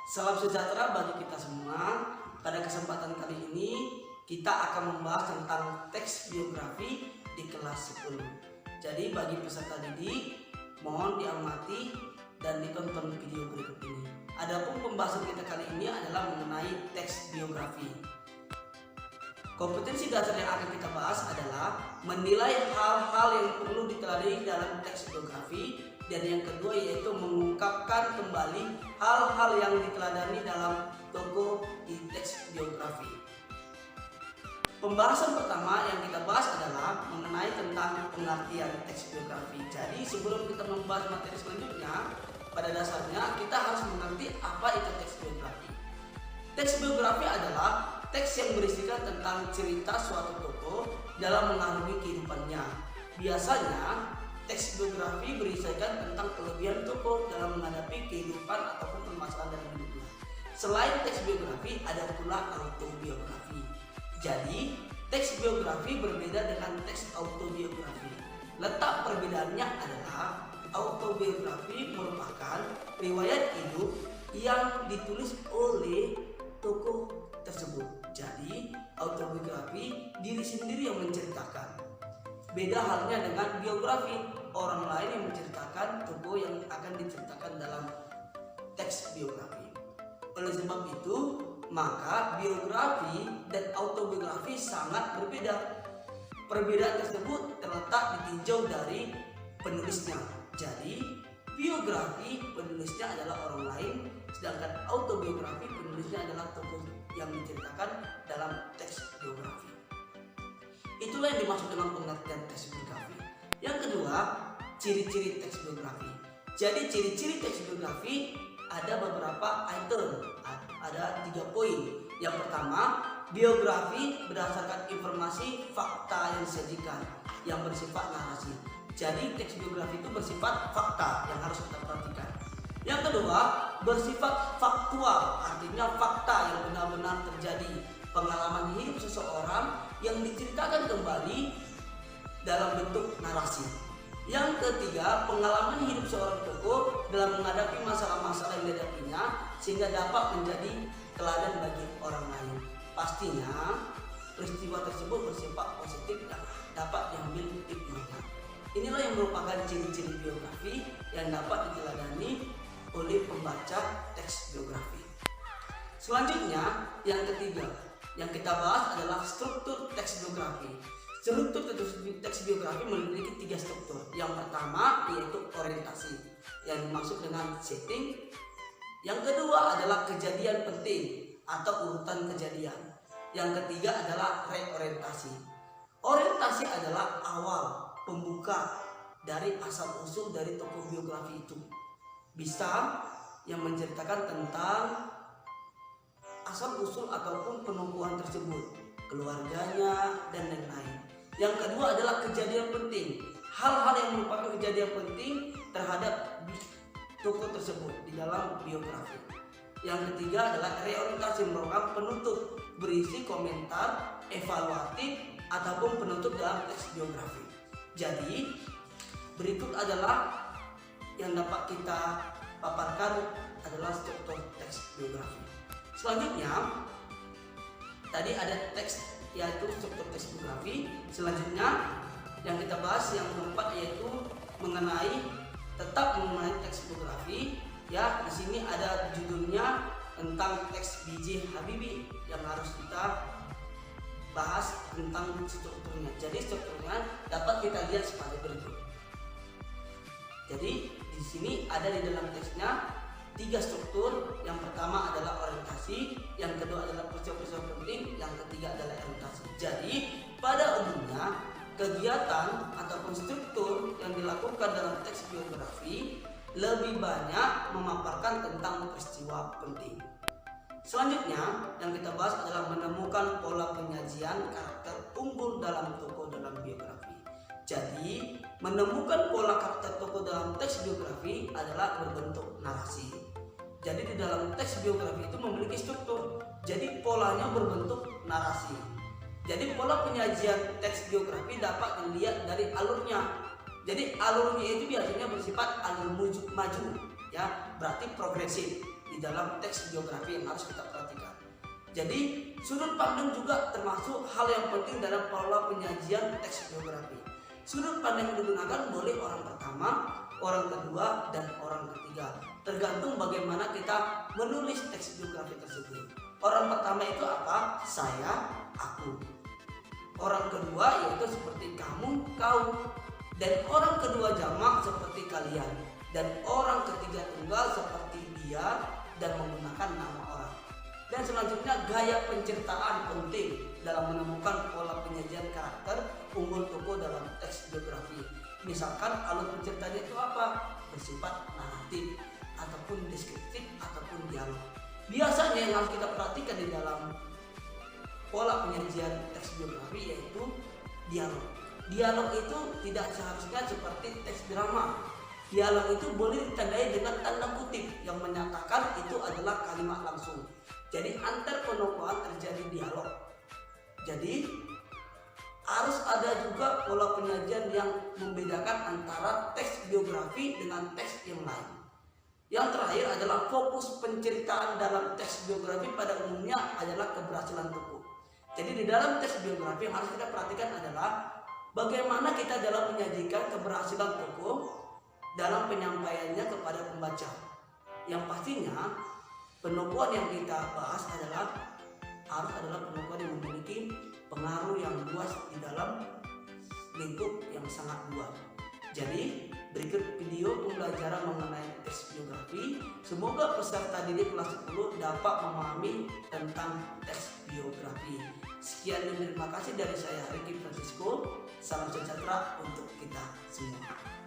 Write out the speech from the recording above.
Salam sejahtera bagi kita semua. Pada kesempatan kali ini kita akan membahas tentang teks biografi di kelas 10. Jadi bagi peserta didik, mohon diamati dan ditonton video berikut ini. Adapun pembahasan kita kali ini adalah mengenai teks biografi. Kompetensi dasar yang akan kita bahas adalah menilai hal-hal yang perlu diteladani dalam teks biografi, dan yang kedua yaitu mengungkapkan kembali hal-hal yang diteladani dalam tokoh di teks biografi. Pembahasan pertama yang kita bahas adalah mengenai tentang pengertian teks biografi. Jadi sebelum kita membahas materi selanjutnya, pada dasarnya kita harus mengerti apa itu teks biografi. Teks biografi adalah teks yang berisikan tentang cerita suatu tokoh dalam mengarungi kehidupannya. Biasanya teks biografi berisikan tentang kelebihan tokoh dalam menghadapi kehidupan ataupun permasalahan dalam hidupnya. Selain teks biografi, ada pula autobiografi. Jadi, teks biografi berbeda dengan teks autobiografi. Letak perbedaannya adalah autobiografi merupakan riwayat hidup yang ditulis oleh tokoh tersebut. Jadi, autobiografi diri sendiri yang menceritakan. Beda halnya dengan biografi, orang lain yang menceritakan tokoh yang akan diceritakan dalam teks biografi. Oleh sebab itu, maka biografi dan autobiografi sangat berbeda. Perbedaan tersebut terletak ditinjau dari penulisnya. Jadi, biografi penulisnya adalah orang lain, sedangkan autobiografi penulisnya adalah tokoh yang menceritakan dalam teks biografi. Itulah yang dimaksud dengan pengertian teks biografi. Yang kedua, ciri-ciri teks biografi. Jadi ciri-ciri teks biografi ada beberapa item, ada 3 poin. Yang pertama, biografi berdasarkan informasi fakta yang disajikan yang bersifat narasi. Jadi teks biografi itu bersifat fakta yang harus kita perhatikan. Yang kedua, bersifat faktual, artinya fakta yang benar-benar terjadi, pengalaman hidup seseorang yang diceritakan kembali dalam bentuk narasi. Yang ketiga, pengalaman hidup seorang tokoh dalam menghadapi masalah-masalah yang dihadapinya sehingga dapat menjadi teladan bagi orang lain. Pastinya peristiwa tersebut bersifat positif dan dapat diambil hikmahnya. Inilah yang merupakan ciri-ciri biografi yang dapat diteladani oleh pembaca teks biografi. Selanjutnya, yang ketiga yang kita bahas adalah struktur teks biografi. Struktur teks biografi memiliki 3 struktur. Yang pertama yaitu orientasi, yang dimaksud dengan setting. Yang kedua adalah kejadian penting atau urutan kejadian. Yang ketiga adalah reorientasi. Orientasi adalah awal, pembuka dari asal-usul dari tokoh biografi itu. Bisa yang menceritakan tentang asal-usul ataupun penumbuhan tersebut, keluarganya, dan lain-lain. Yang kedua adalah kejadian penting, hal-hal yang merupakan kejadian penting terhadap tokoh tersebut di dalam biografi. Yang ketiga adalah reorientasi, merupakan penutup berisi komentar, evaluatif, ataupun penutup dalam teks biografi. Jadi, berikut adalah yang dapat kita paparkan adalah struktur teks biografi. Selanjutnya, tadi ada teks yaitu struktur teks biografi. Selanjutnya yang kita bahas yang keempat yaitu mengenai teks biografi. Ya, di sini ada judulnya tentang teks B.J. Habibie yang harus kita bahas tentang strukturnya. Jadi strukturnya dapat kita lihat sebagai berikut. Jadi di sini ada di dalam teksnya 3 struktur. Yang pertama adalah orientasi, yang kedua adalah peristiwa-peristiwa penting, yang ketiga adalah orientasi. Jadi pada umumnya kegiatan ataupun struktur yang dilakukan dalam teks biografi lebih banyak memaparkan tentang peristiwa penting. Selanjutnya yang kita bahas adalah menemukan pola penyajian karakter unggul dalam tokoh dalam biografi. Jadi menemukan pola karakter tokoh dalam teks biografi adalah berbentuk narasi. Jadi di dalam teks biografi itu memiliki struktur. Jadi polanya berbentuk narasi. Jadi pola penyajian teks biografi dapat dilihat dari alurnya. Jadi alurnya itu biasanya bersifat alur maju, ya, berarti progresif. Di di dalam teks biografi yang harus kita perhatikan. Jadi sudut pandang juga termasuk hal yang penting dalam pola penyajian teks biografi. Sudut pandang yang digunakan boleh orang pertama, orang kedua, dan orang ketiga. Tergantung bagaimana kita menulis teks biografi tersebut. Orang pertama itu apa? Saya, aku. Orang kedua yaitu seperti kamu, kau. Dan orang kedua jamak seperti kalian. Dan orang ketiga tunggal seperti dia dan menggunakan nama orang. Dan selanjutnya gaya penceritaan penting dalam menemukan pola penyajian karakter unggul tokoh dalam teks biografi. Misalkan alur penceritanya itu apa? Bersifat naratif ataupun deskriptif ataupun dialog. Biasanya yang harus kita perhatikan di dalam pola penyajian teks biografi yaitu dialog. Dialog itu tidak seharusnya seperti teks drama. Dialog itu boleh ditandai dengan tanda kutip yang menyatakan itu adalah kalimat langsung. Jadi antar penokohan terjadi dialog. Jadi harus ada juga pola penyajian yang membedakan antara teks biografi dengan teks yang lain. Yang terakhir adalah fokus penceritaan dalam teks biografi pada umumnya adalah keberhasilan tokoh. Jadi di dalam teks biografi yang harus kita perhatikan adalah bagaimana kita dalam menyajikan keberhasilan tokoh dalam penyampaiannya kepada pembaca. Yang pastinya penokohan yang kita bahas harus adalah penokohan yang memiliki pengaruh yang luas di dalam lingkup yang sangat luas. Jadi berikut video pembelajaran mengenai teks biografi. Semoga peserta didik kelas 10 dapat memahami tentang teks biografi. Sekian dan terima kasih dari saya Ricky Francisco. Salam sejahtera untuk kita semua.